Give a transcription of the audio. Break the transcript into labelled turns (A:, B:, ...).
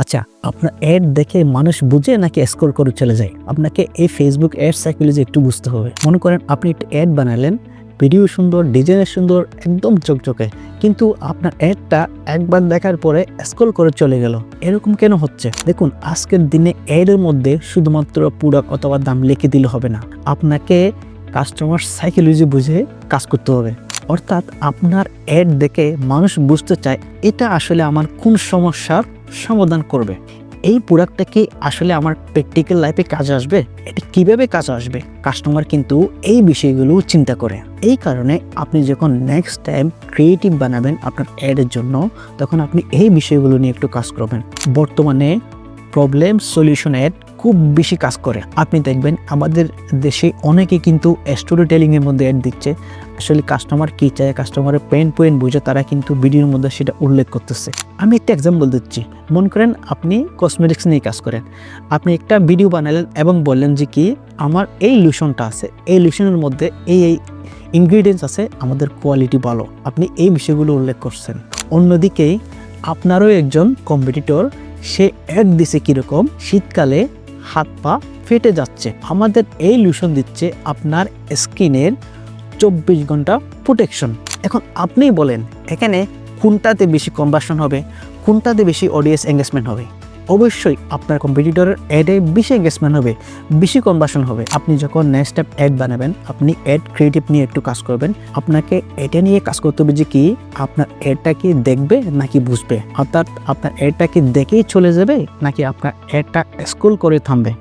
A: আচ্ছা, আপনার অ্যাড দেখে মানুষ বুঝে নাকি স্ক্রল করে চলে যায়? আপনাকে এই ফেসবুক অ্যাড সাইকোলজি একটু বুঝতে হবে। মনে করেন আপনি একটা অ্যাড বানালেন, ভিডিও সুন্দর, ডিজাইন সুন্দর, একদম চকচকে। কিন্তু আপনার অ্যাডটা একবার দেখার পরে স্ক্রল করে চলে গেল। এরকম কেন হচ্ছে? দেখুন, আজকের দিনে অ্যাডের মধ্যে শুধুমাত্র প্রোডাক্ট অথবা দাম লিখে দিলে হবে না। আপনাকে কাস্টমার সাইকোলজি বুঝে কাজ করতে হবে। অর্থাৎ আপনার অ্যাড দেখে মানুষ বুঝতে চায় এটা আসলে আমার কোন সমস্যার সমাধান করবে, এই প্রোডাক্টটা কি আসলে আমার প্র্যাকটিক্যাল লাইফে কাজে আসবে, এটা কিভাবে কাজে আসবে। কাস্টমার কিন্তু এই বিষয়গুলো চিন্তা করে। এই কারণে আপনি যখন নেক্সট টাইম ক্রিয়েটিভ বানাবেন আপনার অ্যাডের জন্য, তখন আপনি এই বিষয়গুলো নিয়ে একটু কাজ করবেন। বর্তমানে প্রবলেম সলিউশন অ্যাড খুব বেশি কাজ করে। আপনি দেখবেন আমাদের দেশে অনেকে কিন্তু স্টোরি টেলিংয়ের মধ্যে অ্যাড দিচ্ছে। আসলে কাস্টমার কী চায়, কাস্টমারের পেন পয়েন্ট বুঝে তারা কিন্তু ভিডিওর মধ্যে সেটা উল্লেখ করতেছে। আমি একটা এক্সাম্পল দিচ্ছি। মনে করেন আপনি কসমেটিক্স নিয়ে কাজ করেন। আপনি একটা ভিডিও বানালেন এবং বললেন যে কি আমার এই লোশনটা আছে, এই লোশনের মধ্যে এই ইনগ্রিডিয়েন্টস আছে, আমাদের কোয়ালিটি ভালো। আপনি এই বিষয়গুলো উল্লেখ করছেন। অন্যদিকে আপনারও একজন কম্পিটিটর, সে অ্যাড দিছে কীরকম, শীতকালে হাত পা ফেটে যাচ্ছে, আমাদের এই লোশন দিচ্ছে আপনার স্কিনের 24 ঘন্টা প্রোটেকশন। এখন আপনিই বলেন এখানে কোনটাতে বেশি কনভার্সন হবে, কোনটাতে বেশি অডিয়েন্স এঙ্গেজমেন্ট হবে? অবশ্যই আপনার কম্পিটিটরের অ্যাডে বেশি এঙ্গেজমেন্ট হবে, বেশি কনভার্সন হবে। আপনি যখন নেক্সট স্টেপ অ্যাড বানাবেন, আপনি অ্যাড ক্রিয়েটিভ নিয়ে একটু কাজ করবেন। আপনাকে এটা নিয়ে কাজ করতে হবে যে কি আপনার অ্যাডটা কি দেখবে নাকি বুঝবে, অর্থাৎ আপনার অ্যাডটা কি দেখেই চলে যাবে নাকি আপনার অ্যাডটা স্ক্রল করে থামবে।